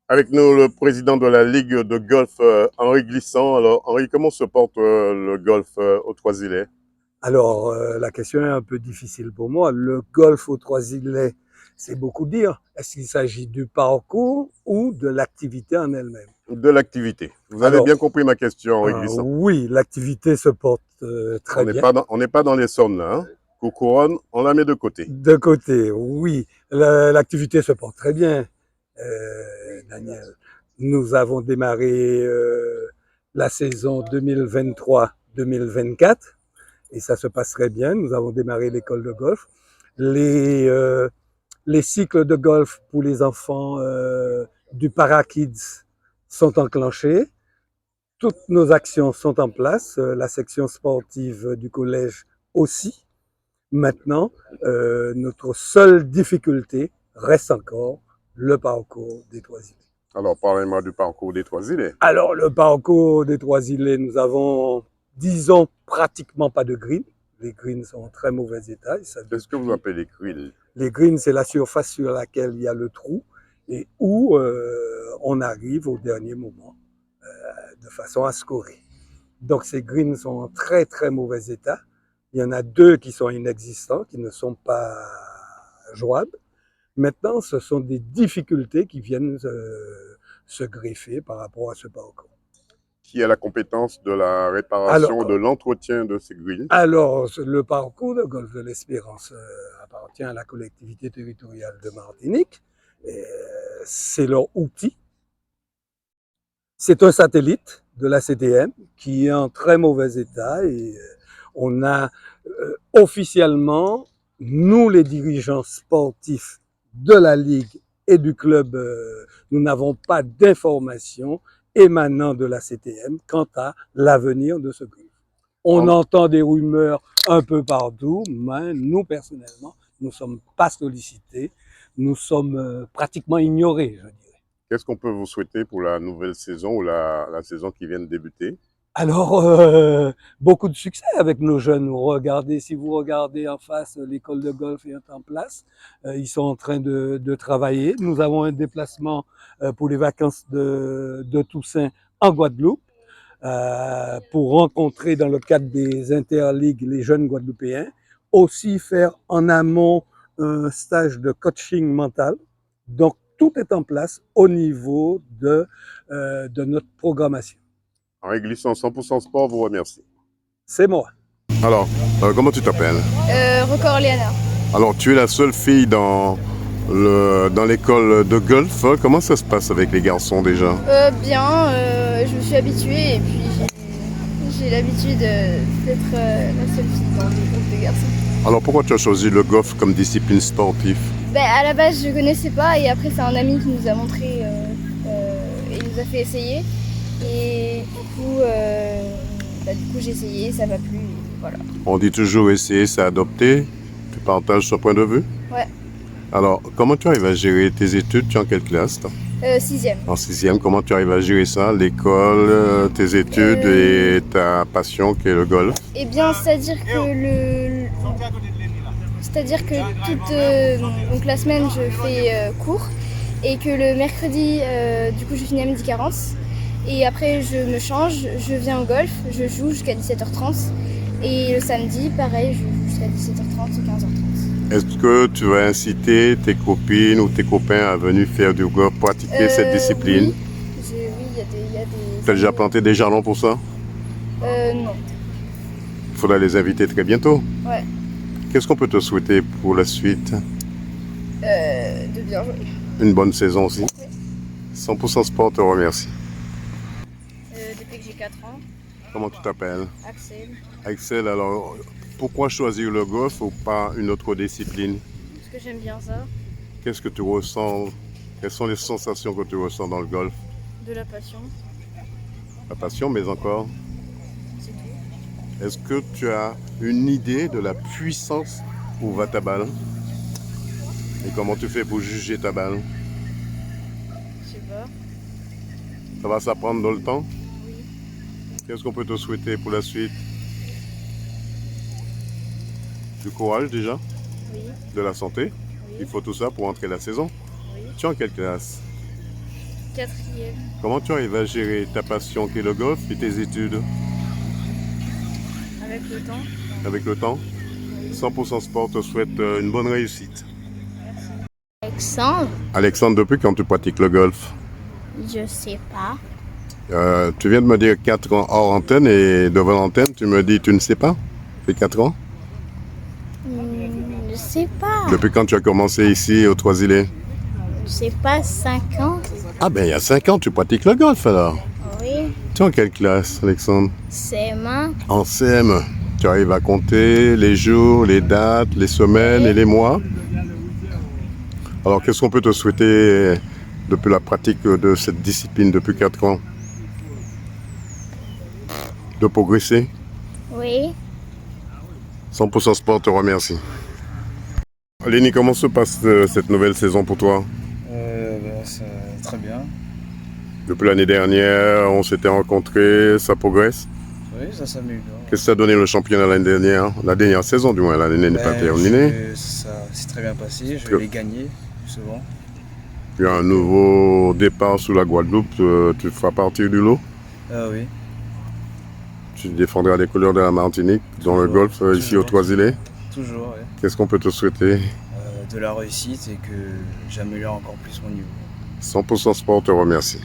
Avec nous, le président de la Ligue de golf, Henri Glissant. Alors, Henri, comment se porte le golf au Trois-Îlets? Alors, la question est un peu difficile pour moi. Le golf aux Trois-Îlets, c'est beaucoup dire. Est-ce qu'il s'agit du parcours ou de l'activité en elle-même? De l'activité. Vous avez Alors, bien compris ma question, Henri Glissant. oui, l'activité se porte On très n'est bien. pas on n'est pas dans les sommes là. Hein. Couronne, on la met de côté. De côté, oui, l'activité se porte très bien, Daniel. Nous avons démarré la saison 2023-2024 et ça se passe très bien. Nous avons démarré l'école de golf. Les, euh, les cycles de golf pour les enfants du Parakids sont enclenchés. Toutes nos actions sont en place. La section sportive du collège aussi. Maintenant, notre seule difficulté reste encore le parcours des Trois-Îlets. Alors, parlez-moi du parcours des Trois-Îlets. Alors, le parcours des Trois-Îlets, nous avons, disons, pratiquement pas de green. Les greens sont en très mauvais état. Qu'est-ce que vous appelez les grilles? Les greens, c'est la surface sur laquelle il y a le trou et où on arrive au dernier moment de façon à scorer. Donc, ces greens sont en très, très mauvais état. Il y en a deux qui sont inexistants, qui ne sont pas jouables. Maintenant, ce sont des difficultés qui viennent se greffer par rapport à ce parcours. Qui a la compétence de la réparation, de Alors, l'entretien de ces grilles? alors, le parcours de golf de l'Espérance appartient à la collectivité territoriale de Martinique. C'est leur outil. C'est un satellite de la CTM qui est en très mauvais état et on a officiellement, nous les dirigeants sportifs de la Ligue et du club, nous n'avons pas d'informations émanant de la CTM quant à l'avenir de ce club. On entend des rumeurs un peu partout, mais nous, personnellement, nous ne sommes pas sollicités, nous sommes pratiquement ignorés, je dirais. Qu'est-ce qu'on peut vous souhaiter pour la nouvelle saison ou la saison qui vient de débuter? Alors, beaucoup de succès avec nos jeunes. Regardez, si vous regardez en face, l'école de golf est en place. Ils sont en train de travailler. Nous avons un déplacement pour les vacances de Toussaint en Guadeloupe pour rencontrer dans le cadre des interligues les jeunes Guadeloupéens. Aussi faire en amont un stage de coaching mental. Donc, tout est en place au niveau de notre programmation. Henri Glissant, 100% Sport vous remercie. C'est moi. Alors, comment tu t'appelles? Record Léana. Alors, tu es la seule fille dans l'école de golf. Comment ça se passe avec les garçons déjà? Bien, je me suis habituée et puis j'ai l'habitude d'être la seule fille dans le groupe de garçons. Alors, pourquoi tu as choisi le golf comme discipline sportive? À la base, je connaissais pas et après, c'est un ami qui nous a montré et nous a fait essayer. Et du coup, j'ai essayé, ça m'a plu. Et voilà. On dit toujours essayer, c'est adopter. Tu partages ce point de vue? Ouais. Alors, comment tu arrives à gérer tes études? Tu es en quelle classe? Sixième. En sixième, comment tu arrives à gérer ça? L'école, tes études et ta passion qui est le golf? Eh bien, c'est-à-dire que donc la semaine, je fais cours et que le mercredi, du coup, je finis à 12h40. Et après, je me change, je viens au golf, je joue jusqu'à 17h30. Et le samedi, pareil, je joue jusqu'à 17h30 et 15h30. Est-ce que tu vas inciter tes copines ou tes copains à venir faire du golf, pratiquer cette discipline? Oui, il y a des... Tu as déjà planté des jalons pour ça? Non. Il faudra les inviter très bientôt. Ouais. Qu'est-ce qu'on peut te souhaiter pour la suite? De bien jouer. Une bonne saison aussi. Oui. 100% Sport te remercie. Depuis que j'ai 4 ans. Comment tu t'appelles? Axel. Axel, alors pourquoi choisir le golf ou pas une autre discipline? Parce que j'aime bien ça. Qu'est-ce que tu ressens? Quelles sont les sensations que tu ressens dans le golf? De la passion. La passion, mais encore? C'est tout. Est-ce que tu as une idée de la puissance où va ta balle? Et comment tu fais pour juger ta balle? Je sais pas. Ça va s'apprendre dans le temps? Oui. Qu'est-ce qu'on peut te souhaiter pour la suite? Du courage déjà? Oui. De la santé? Oui. Il faut tout ça pour entrer la saison. Oui. Tu es en quelle classe? quatrième. Comment tu arrives à gérer ta passion qui est le golf et tes études Avec le temps. avec le temps? 100% Sport te souhaite une bonne réussite. Alexandre, Alexandre, depuis quand tu pratiques le golf? je sais pas. Tu viens de me dire 4 ans hors antenne et devant l'antenne, tu me dis tu ne sais pas? Ça fait 4 ans? Je sais pas. Depuis quand tu as commencé ici au Trois-Îlets? Je sais pas, 5 ans. Ah ben il y a 5 ans tu pratiques le golf alors. Oui, Tu es en quelle classe Alexandre? c'est main. En CM. Tu arrives à compter les jours, les dates, les semaines et les mois. Alors qu'est-ce qu'on peut te souhaiter depuis la pratique de cette discipline depuis 4 ans? De progresser? Oui, 100% Sport te remercie. Léni, comment se passe cette nouvelle saison pour toi? Très bien. Depuis l'année dernière, on s'était rencontrés, ça progresse. Oui, ça s'améliore. Qu'est-ce que ça a donné le championnat l'année dernière? La dernière saison du moins, l'année n'est pas terminée. Ça s'est très bien passé, je Que- vais les gagner souvent. Il y a un nouveau départ sous la Guadeloupe, tu feras partir du lot. Ah oui, Tu défendras les couleurs de la Martinique dans le Toujours, golf ici au toujours. Trois-Îlets. toujours, ouais. Qu'est-ce qu'on peut te souhaiter? De la réussite et que j'améliore encore plus mon niveau. 100% Sport te remercie.